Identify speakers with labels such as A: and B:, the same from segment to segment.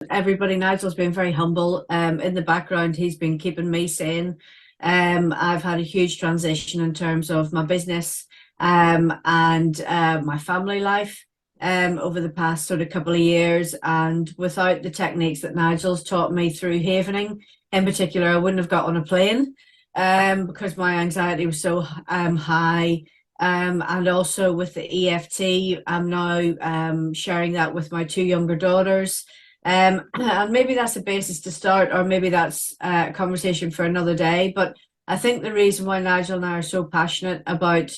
A: Everybody, Nigel's been very humble. In the background, he's been keeping me sane. I've had a huge transition in terms of my business and my family life over the past sort of couple of years. And without the techniques that Nigel's taught me through havening, in particular, I wouldn't have got on a plane because my anxiety was so high. And also with the EFT, I'm now sharing that with my two younger daughters. And maybe that's a basis to start, or maybe that's a conversation for another day. But I think the reason why Nigel and I are so passionate about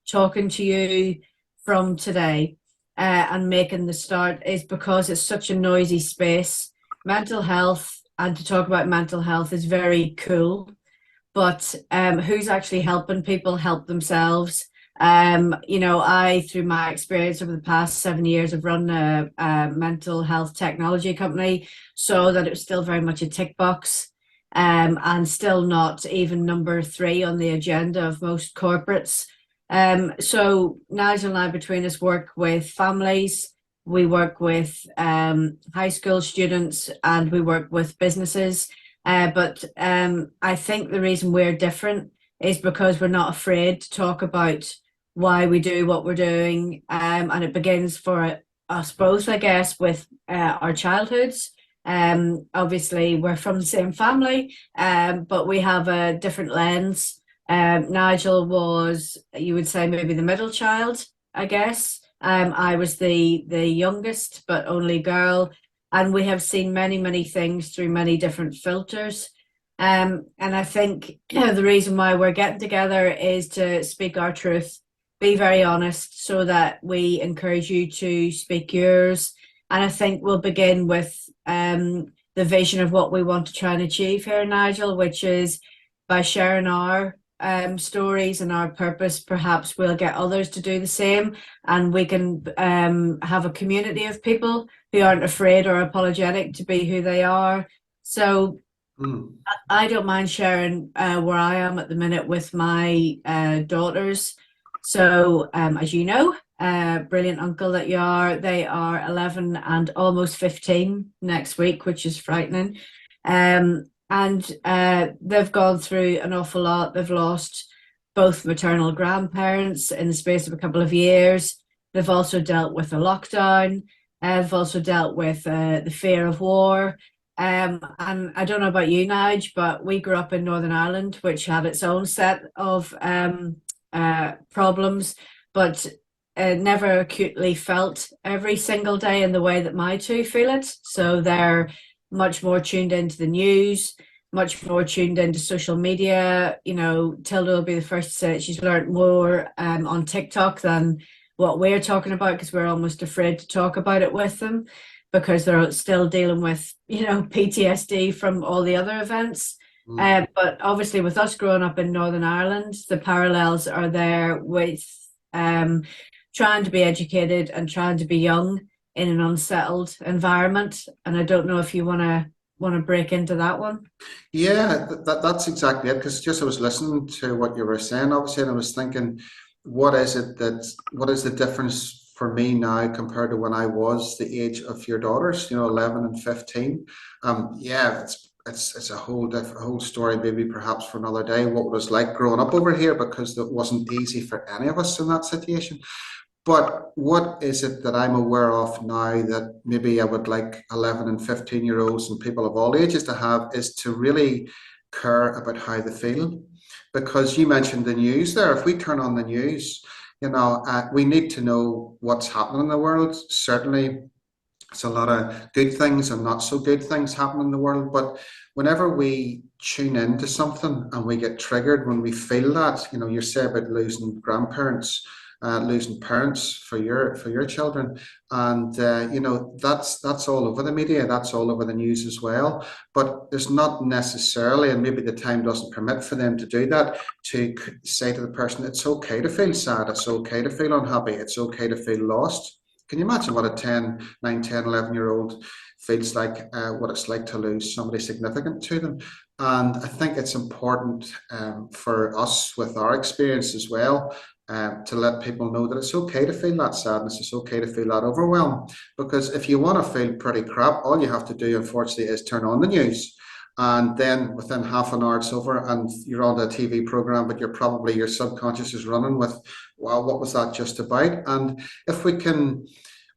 A: talking to you from today and making the start is because it's such a noisy space. Mental health, and to talk about mental health is very cool, but who's actually helping people help themselves? Through my experience over the past 7 years, have run a mental health technology company, so that it was still very much a tick box, and still not even number three on the agenda of most corporates. So Nigel and I, between us, work with families, we work with high school students, and we work with businesses. But I think the reason we're different is because we're not afraid to talk about why we do what we're doing. And it begins for us both, I guess, with our childhoods. Obviously, we're from the same family, but we have a different lens. Nigel was, you would say, maybe the middle child, I guess. I was the youngest, but only girl. And we have seen many, many things through many different filters. And I think the reason why we're getting together is to speak our truth, be very honest, so that we encourage you to speak yours. And I think we'll begin with the vision of what we want to try and achieve here, Nigel, which is by sharing our stories and our purpose, perhaps we'll get others to do the same, and we can have a community of people who aren't afraid or apologetic to be who they are. So I don't mind sharing where I am at the minute with my daughters. So, as you know, brilliant uncle that you are, they are 11 and almost 15 next week, which is frightening. And they've gone through an awful lot. They've lost both maternal grandparents in the space of a couple of years. They've also dealt with a lockdown. They've also dealt with the fear of war. And I don't know about you, Nige, but we grew up in Northern Ireland, which had its own set of problems, but never acutely felt every single day in the way that my two feel it. So they're much more tuned into the news, much more tuned into social media. You know, Tilda will be the first to say that she's learned more on TikTok than what we're talking about, because we're almost afraid to talk about it with them because they're still dealing with, PTSD from all the other events. But obviously with us growing up in Northern Ireland, the parallels are there with trying to be educated and trying to be young in an unsettled environment. And I don't know if you want to break into that one.
B: Yeah, that's exactly it. Because just I was listening to what you were saying, obviously, and I was thinking, what is the difference for me now compared to when I was the age of your daughters, 11 and 15? Yeah, it's a whole story, maybe perhaps for another day, what it was like growing up over here, because it wasn't easy for any of us in that situation. But what is it that I'm aware of now that maybe I would like 11 and 15-year-olds and people of all ages to have, is to really care about how they feel. Because you mentioned the news there. If we turn on the news, we need to know what's happening in the world. Certainly, it's a lot of good things and not so good things happening in the world. But whenever we tune into something and we get triggered, when we feel that, you say about losing grandparents, losing parents for your children, and that's all over the media, that's all over the news as well. But there's not necessarily, and maybe the time doesn't permit for them to do that, to say to the person, it's okay to feel sad, it's okay to feel unhappy, it's okay to feel lost. Can you imagine what a 11 year old feels like, what it's like to lose somebody significant to them? And I think it's important for us with our experience as well, to let people know that it's okay to feel that sadness, it's okay to feel that overwhelm. Because if you want to feel pretty crap, all you have to do, unfortunately, is turn on the news. And then within half an hour, it's over, and you're on a TV program, but your subconscious is running with, wow, what was that just about? And if we can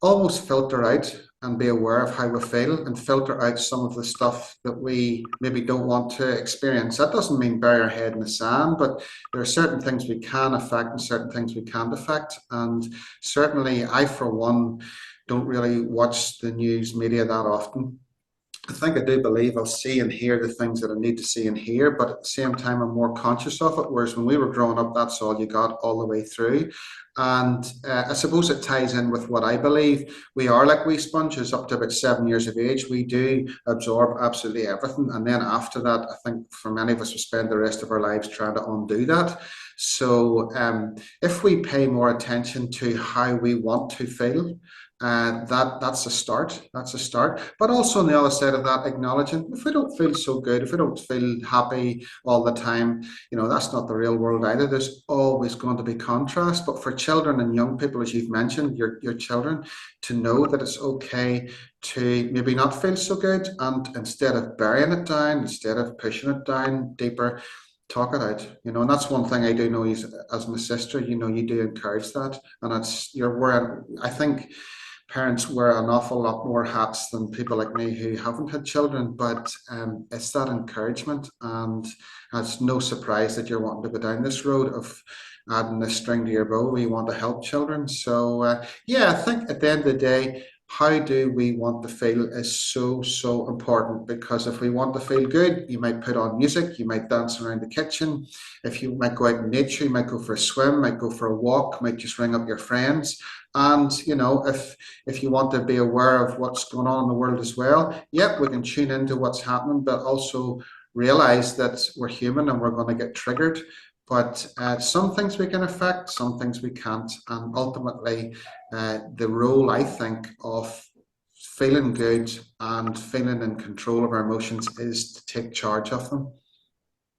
B: almost filter out and be aware of how we feel and filter out some of the stuff that we maybe don't want to experience. That doesn't mean bury our head in the sand, but there are certain things we can affect and certain things we can't affect. And certainly I, for one, don't really watch the news media that often. I think I do believe I'll see and hear the things that I need to see and hear, but at the same time, I'm more conscious of it. Whereas when we were growing up, that's all you got all the way through. And I suppose it ties in with what I believe. We are like wee sponges up to about 7 years of age. We do absorb absolutely everything. And then after that, I think for many of us, we spend the rest of our lives trying to undo that. So if we pay more attention to how we want to feel, that's a start. That's a start. But also on the other side of that, acknowledging if we don't feel so good, if we don't feel happy all the time, that's not the real world either. There's always going to be contrast. But for children and young people, as you've mentioned, your children, to know that it's okay to maybe not feel so good, and instead of burying it down, instead of pushing it down deeper, talk it out, and that's one thing I do know is, as my sister, you do encourage that, and you're wearing, I think parents wear an awful lot more hats than people like me who haven't had children, but it's that encouragement, and it's no surprise that you're wanting to go down this road of adding this string to your bow where you want to help children. So yeah, I think at the end of the day, how do we want to feel is so, so important, because if we want to feel good, you might put on music, you might dance around the kitchen. If you might go out in nature, you might go for a swim, might go for a walk, might just ring up your friends. And if you want to be aware of what's going on in the world as well, yep, we can tune into what's happening, but also realize that we're human and we're going to get triggered. But some things we can affect, some things we can't. And ultimately, the role, I think, of feeling good and feeling in control of our emotions is to take charge of them.